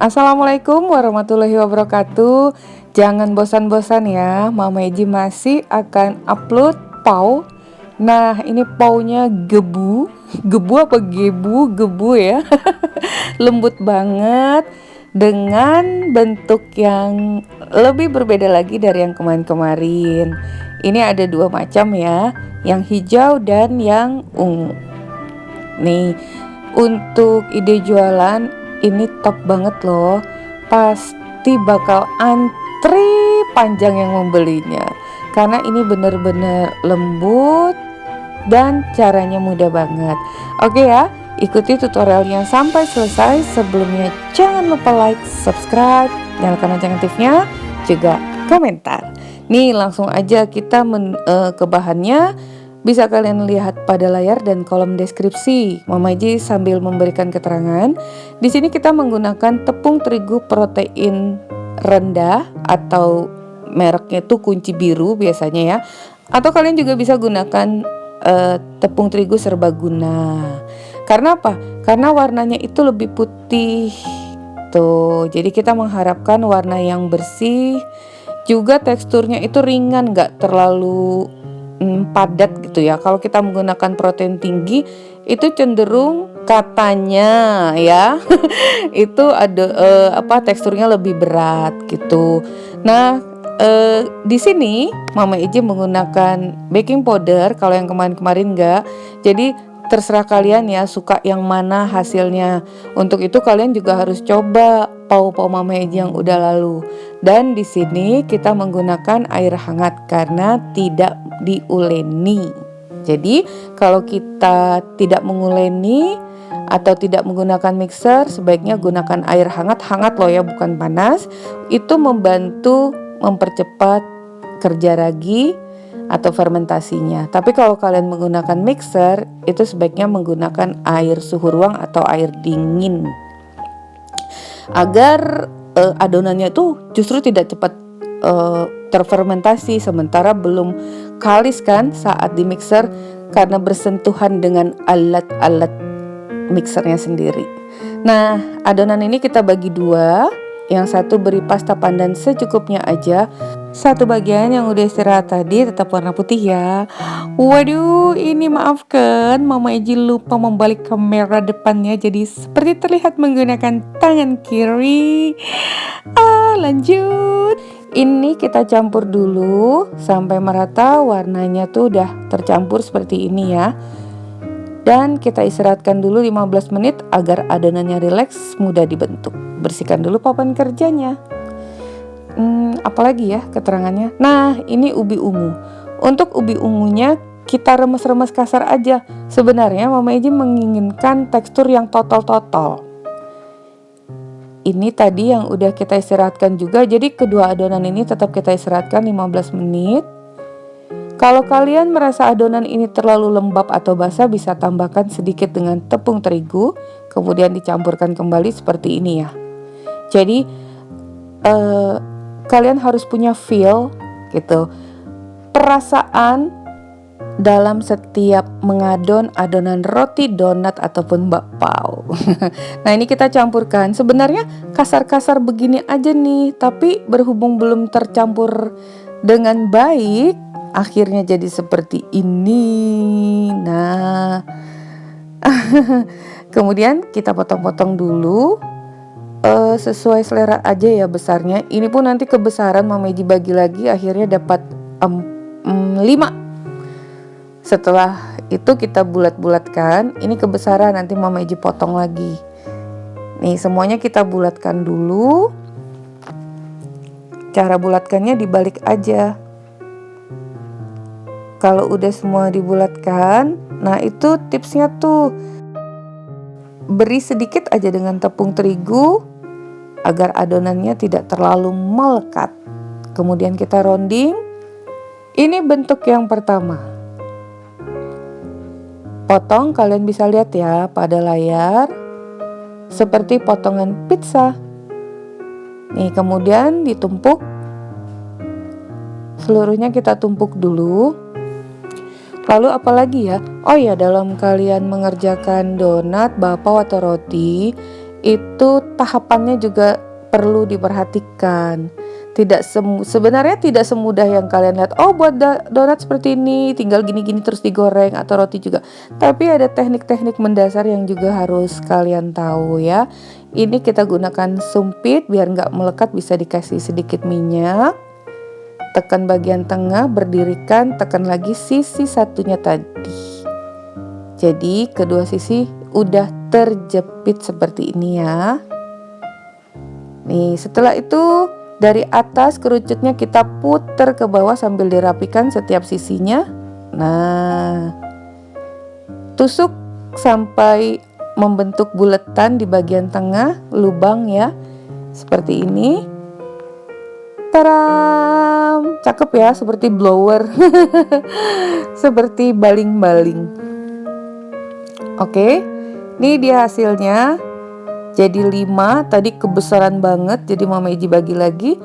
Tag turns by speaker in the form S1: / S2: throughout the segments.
S1: Assalamualaikum warahmatullahi wabarakatuh. Jangan bosan-bosan ya, Mama Eji masih akan upload pau. Nah, ini paunya gebu. Gebu apa gebu? Gebu ya. Lembut banget dengan bentuk yang lebih berbeda lagi dari yang kemarin-kemarin. Ini ada dua macam ya, yang hijau dan yang ungu. Nih, untuk ide jualan ini top banget loh. Pasti bakal antri panjang yang membelinya. Karena ini bener-bener lembut dan caranya mudah banget. Oke ya, ikuti tutorialnya sampai selesai. Sebelumnya jangan lupa like, subscribe, nyalakan lonceng aktifnya, juga komentar. Nih langsung aja kita ke bahannya. Bisa kalian lihat pada layar dan kolom deskripsi. Mama Eji sambil memberikan keterangan. Di sini kita menggunakan tepung terigu protein rendah atau mereknya itu kunci biru biasanya ya. Atau kalian juga bisa gunakan tepung terigu serbaguna. Karena apa? Karena warnanya itu lebih putih. Tuh, jadi kita mengharapkan warna yang bersih. Juga teksturnya itu ringan, gak terlalu padat gitu ya. Kalau kita menggunakan protein tinggi itu cenderung katanya ya itu ada teksturnya lebih berat gitu. Nah, di sini Mama Eji menggunakan baking powder. Kalau yang kemarin-kemarin enggak. Jadi terserah kalian ya suka yang mana hasilnya. Untuk itu kalian juga harus coba pau-pau Mama Eji yang udah lalu. Dan di sini kita menggunakan air hangat karena tidak diuleni. Jadi kalau kita tidak menguleni atau tidak menggunakan mixer, sebaiknya gunakan air hangat loh ya, bukan panas. Itu membantu mempercepat kerja ragi atau fermentasinya. Tapi kalau kalian menggunakan mixer, itu sebaiknya menggunakan air suhu ruang atau air dingin. Agar adonannya itu justru tidak cepat terfermentasi, sementara belum kalis kan saat di mixer karena bersentuhan dengan alat-alat mixernya sendiri. Nah, adonan ini kita bagi dua. Yang satu beri pasta pandan secukupnya aja. Satu bagian yang udah istirahat tadi tetap warna putih ya. Waduh, ini maafkan Mama Eji lupa membalik kamera depannya, jadi seperti terlihat menggunakan tangan kiri. Lanjut. Ini kita campur dulu sampai merata, warnanya tuh udah tercampur seperti ini ya. Dan kita istirahatkan dulu 15 menit agar adonannya rileks, mudah dibentuk. Bersihkan dulu papan kerjanya. Apalagi ya keterangannya. Nah, ini ubi ungu. Untuk ubi ungunya kita remes-remes kasar aja. Sebenarnya Mama Eji menginginkan tekstur yang totol-totol. Ini tadi yang udah kita istirahatkan juga. Jadi kedua adonan ini tetap kita istirahatkan 15 menit. Kalau kalian merasa adonan ini terlalu lembab atau basah, bisa tambahkan sedikit dengan tepung terigu, kemudian dicampurkan kembali seperti ini ya. Jadi kalian harus punya feel gitu, perasaan dalam setiap mengadon adonan roti, donat ataupun bakpao. Nah, ini kita campurkan. Sebenarnya kasar-kasar begini aja nih, tapi berhubung belum tercampur dengan baik, akhirnya jadi seperti ini. Nah, kemudian kita potong-potong dulu sesuai selera aja ya besarnya. Ini pun nanti kebesaran Mama Eji bagi lagi, akhirnya dapat 5. Setelah itu kita bulat-bulatkan. Ini kebesaran, nanti Mama Eji potong lagi. Nih, semuanya kita bulatkan dulu. Cara bulatkannya dibalik aja. Kalau udah semua dibulatkan, nah itu tipsnya tuh, beri sedikit aja dengan tepung terigu agar adonannya tidak terlalu melekat. Kemudian kita rounding. Ini bentuk yang pertama. Potong, kalian bisa lihat ya pada layar, seperti potongan pizza. Nih, kemudian ditumpuk. Seluruhnya kita tumpuk dulu. Lalu apalagi ya? Oh ya, dalam kalian mengerjakan donat, bakpao atau roti, itu tahapannya juga perlu diperhatikan. Sebenarnya tidak semudah yang kalian lihat. Oh, buat donat seperti ini, tinggal gini-gini terus digoreng, atau roti juga. Tapi ada teknik-teknik mendasar yang juga harus kalian tahu ya. Ini kita gunakan sumpit biar nggak melekat, bisa dikasih sedikit minyak. Tekan bagian tengah, berdirikan, tekan lagi sisi satunya tadi. Jadi kedua sisi udah terjepit seperti ini ya. Nih, setelah itu dari atas kerucutnya kita putar ke bawah sambil dirapikan setiap sisinya. Nah, tusuk sampai membentuk buletan di bagian tengah, lubang ya, seperti ini. Taram, cakep ya, seperti blower, seperti baling-baling. Oke, ini dia hasilnya. Jadi 5, tadi kebesaran banget, jadi Mama Iji bagi lagi.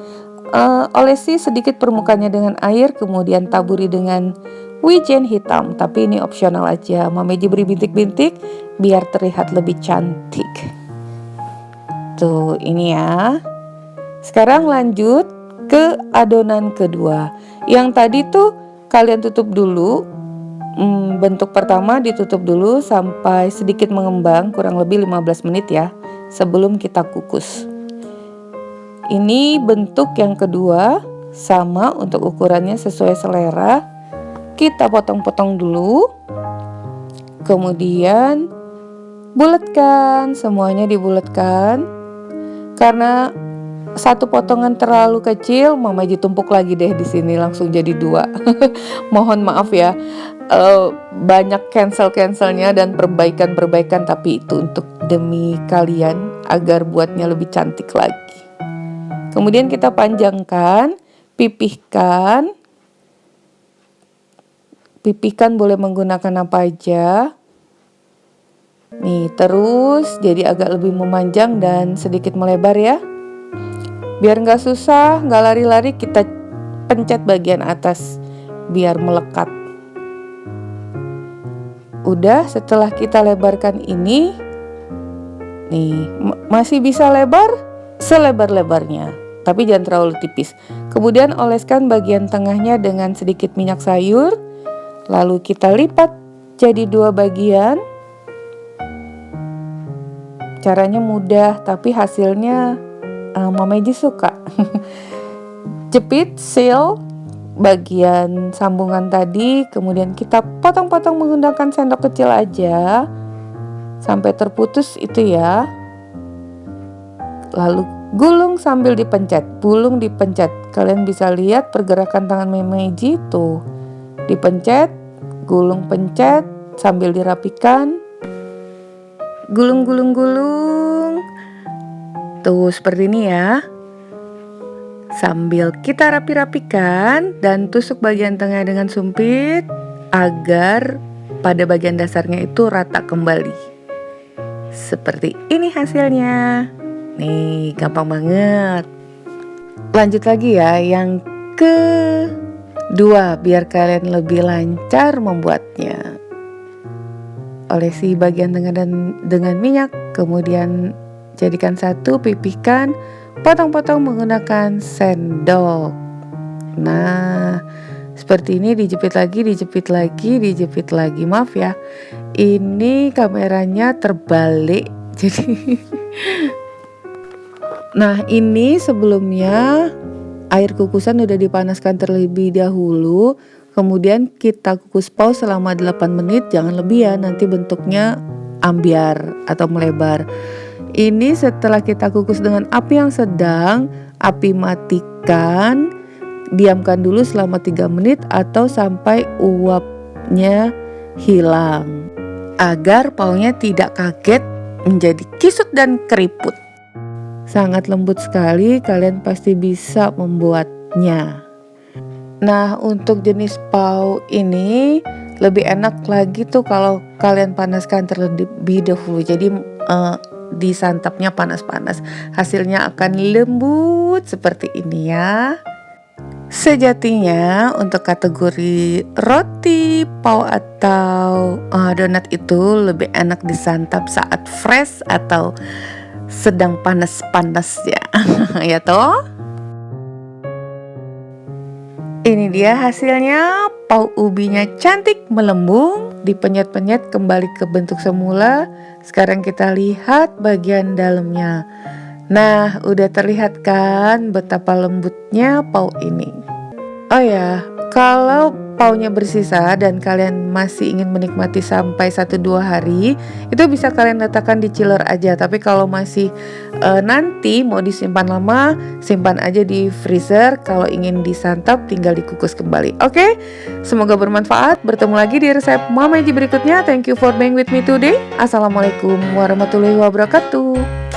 S1: Olesi sedikit permukaannya dengan air, kemudian taburi dengan wijen hitam. Tapi ini opsional aja, Mama Iji beri bintik-bintik biar terlihat lebih cantik. Tuh, ini ya. Sekarang lanjut ke adonan kedua. Yang tadi tuh kalian tutup dulu. Bentuk pertama ditutup dulu sampai sedikit mengembang, kurang lebih 15 menit ya, sebelum kita kukus. Ini bentuk yang kedua, sama untuk ukurannya sesuai selera. Kita potong-potong dulu, kemudian bulatkan, semuanya dibulatkan. Karena satu potongan terlalu kecil, Mama Iji tumpuk lagi deh di sini, langsung jadi 2. Mohon maaf ya, banyak cancelnya dan perbaikan, tapi itu untuk demi kalian agar buatnya lebih cantik lagi. Kemudian kita panjangkan, pipihkan boleh menggunakan apa aja. Nih, terus jadi agak lebih memanjang dan sedikit melebar ya. Biar nggak susah, nggak lari-lari, kita pencet bagian atas biar melekat. Udah, setelah kita lebarkan ini, nih masih bisa lebar selebar-lebarnya, tapi jangan terlalu tipis. Kemudian oleskan bagian tengahnya dengan sedikit minyak sayur, lalu kita lipat jadi 2 bagian. Caranya mudah, tapi hasilnya Mama Iji suka. Jepit, seal bagian sambungan tadi, kemudian kita potong-potong menggunakan sendok kecil aja sampai terputus itu ya. Lalu gulung sambil dipencet, gulung dipencet. Kalian bisa lihat pergerakan tangan Mama Iji tuh. Dipencet, gulung pencet sambil dirapikan. Gulung. Tuh seperti ini ya. Sambil kita rapi-rapikan dan tusuk bagian tengah dengan sumpit agar pada bagian dasarnya itu rata kembali. Seperti ini hasilnya. Nih, gampang banget. Lanjut lagi ya, yang kedua biar kalian lebih lancar membuatnya. Olesi bagian tengah dengan minyak, kemudian jadikan satu, pipihkan, potong-potong menggunakan sendok. Nah, seperti ini, dijepit lagi. Maaf ya, ini kameranya terbalik. Jadi nah, ini sebelumnya air kukusan udah dipanaskan terlebih dahulu. Kemudian kita kukus paus selama 8 menit, jangan lebih ya, nanti bentuknya ambiar atau melebar. Ini setelah kita kukus dengan api yang sedang, api matikan, diamkan dulu selama 3 menit atau sampai uapnya hilang, agar paunya tidak kaget menjadi kisut dan keriput. Sangat lembut sekali, kalian pasti bisa membuatnya. Nah, untuk jenis pau ini lebih enak lagi tuh kalau kalian panaskan terlebih dahulu. Jadi disantapnya panas-panas, hasilnya akan lembut seperti ini ya. Sejatinya untuk kategori roti, pau atau donat itu lebih enak disantap saat fresh atau sedang panas-panas ya. Ya toh? Ini dia hasilnya, pau ubinya cantik melembung, dipenyet-penyet kembali ke bentuk semula. Sekarang kita lihat bagian dalamnya. Nah, udah terlihat kan betapa lembutnya pau ini. Oh ya, kalau paunya bersisa dan kalian masih ingin menikmati sampai 1-2 hari, itu bisa kalian letakkan di chiller aja. Tapi kalau masih nanti mau disimpan lama, simpan aja di freezer. Kalau ingin disantap tinggal dikukus kembali. Oke, semoga bermanfaat. Bertemu lagi di resep Mama Eji berikutnya. Thank you for being with me today. Assalamualaikum warahmatullahi wabarakatuh.